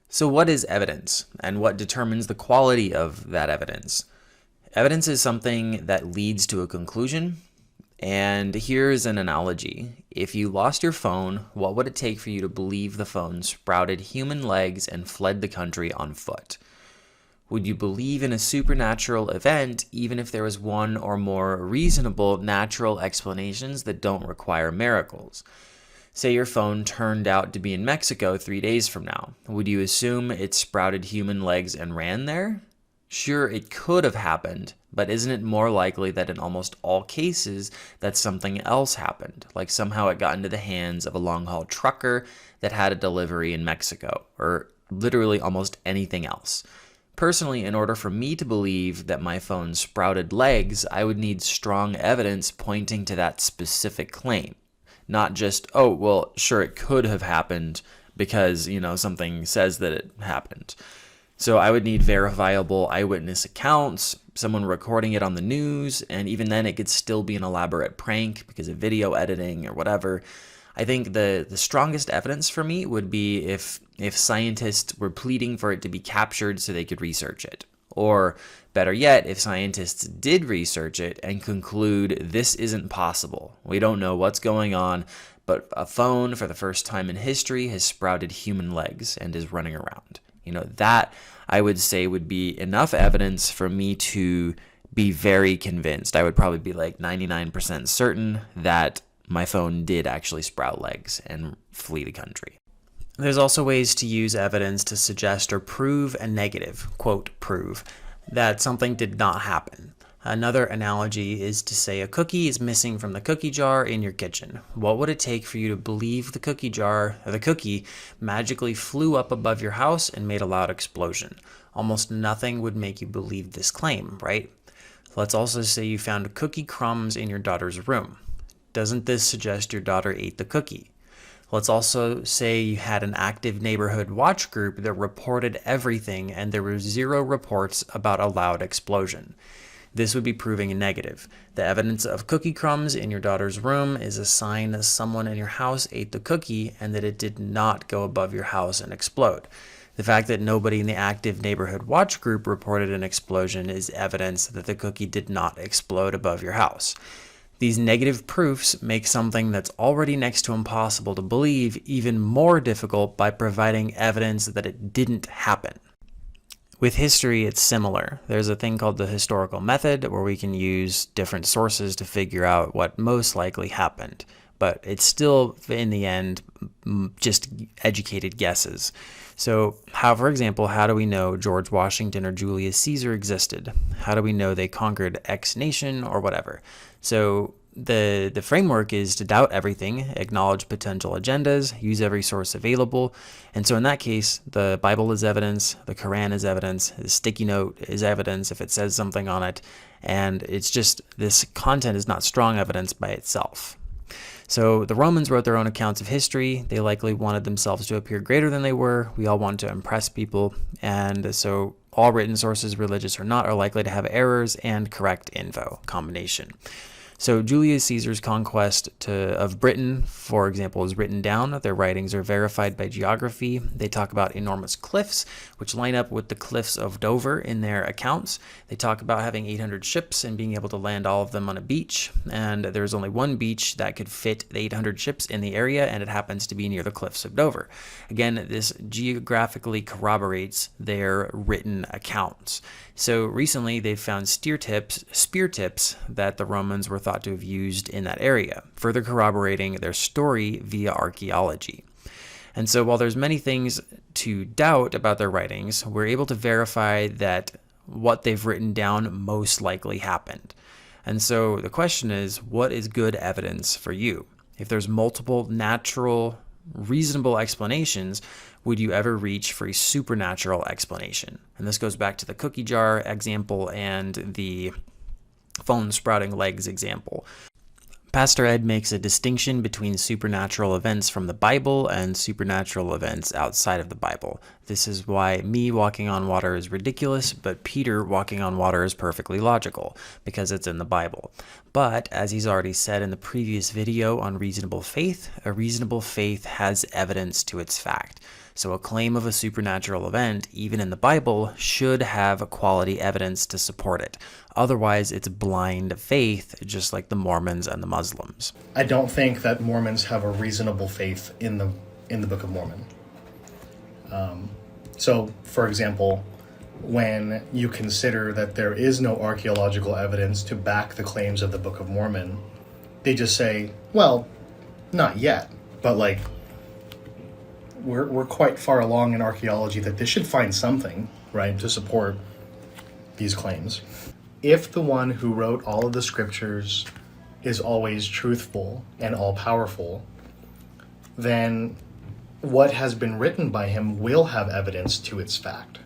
So what is evidence, and what determines the quality of that evidence? Evidence is something that leads to a conclusion, and here's an analogy. If you lost your phone, what would it take for you to believe the phone sprouted human legs and fled the country on foot? Would you believe in a supernatural event even if there was one or more reasonable natural explanations that don't require miracles? Say your phone turned out to be in Mexico 3 days from now. Would you assume it sprouted human legs and ran there? Sure, it could have happened, but isn't it more likely that in almost all cases that something else happened, like somehow it got into the hands of a long-haul trucker that had a delivery in Mexico, or literally almost anything else? Personally, in order for me to believe that my phone sprouted legs, I would need strong evidence pointing to that specific claim. Not just, oh, well, sure, it could have happened because, something says that it happened. So I would need verifiable eyewitness accounts, someone recording it on the news, and even then it could still be an elaborate prank because of video editing or whatever. I think the strongest evidence for me would be if scientists were pleading for it to be captured so they could research it. Or better yet, if scientists did research it and conclude this isn't possible. We don't know what's going on, but a phone for the first time in history has sprouted human legs and is running around. That I would say would be enough evidence for me to be very convinced. I would probably be like 99% certain that my phone did actually sprout legs and flee the country. There's also ways to use evidence to suggest or prove a negative, quote, prove, that something did not happen. Another analogy is to say a cookie is missing from the cookie jar in your kitchen. What would it take for you to believe the cookie magically flew up above your house and made a loud explosion? Almost nothing would make you believe this claim, right? Let's also say you found cookie crumbs in your daughter's room. Doesn't this suggest your daughter ate the cookie? Let's also say you had an active neighborhood watch group that reported everything and there were 0 reports about a loud explosion. This would be proving a negative. The evidence of cookie crumbs in your daughter's room is a sign that someone in your house ate the cookie and that it did not go above your house and explode. The fact that nobody in the active neighborhood watch group reported an explosion is evidence that the cookie did not explode above your house. These negative proofs make something that's already next to impossible to believe even more difficult by providing evidence that it didn't happen. With history, it's similar. There's a thing called the historical method where we can use different sources to figure out what most likely happened. But it's still, in the end, just educated guesses. So, for example, how do we know George Washington or Julius Caesar existed? How do we know they conquered X nation or whatever? So the framework is to doubt everything, acknowledge potential agendas, use every source available. And so in that case, the Bible is evidence, the Quran is evidence, the sticky note is evidence if it says something on it. And it's just this content is not strong evidence by itself. So the Romans wrote their own accounts of history. They likely wanted themselves to appear greater than they were. We all want to impress people. And so all written sources, religious or not, are likely to have errors and correct info combination. So Julius Caesar's conquest of Britain, for example, is written down. Their writings are verified by geography. They talk about enormous cliffs, which line up with the cliffs of Dover in their accounts. They talk about having 800 ships and being able to land all of them on a beach. And there's only one beach that could fit the 800 ships in the area, and it happens to be near the cliffs of Dover. Again, this geographically corroborates their written accounts. So recently they've found spear tips that the Romans were thought to have used in that area, further corroborating their story via archaeology. And so while there's many things to doubt about their writings, we're able to verify that what they've written down most likely happened. And so the question is, what is good evidence for you? If there's multiple natural, reasonable explanations, would you ever reach for a supernatural explanation? And this goes back to the cookie jar example and the phone sprouting legs example. Pastor Ed makes a distinction between supernatural events from the Bible and supernatural events outside of the Bible. This is why me walking on water is ridiculous, but Peter walking on water is perfectly logical, because it's in the Bible. But, as he's already said in the previous video on reasonable faith, a reasonable faith has evidence to its fact. So a claim of a supernatural event, even in the Bible, should have quality evidence to support it. Otherwise, it's blind faith, just like the Mormons and the Muslims. I don't think that Mormons have a reasonable faith in the Book of Mormon. So, for example, when you consider that there is no archaeological evidence to back the claims of the Book of Mormon, they just say, well, not yet, but like, we're quite far along in archaeology that they should find something, right, to support these claims. If the one who wrote all of the scriptures is always truthful and all-powerful, then what has been written by him will have evidence to its fact.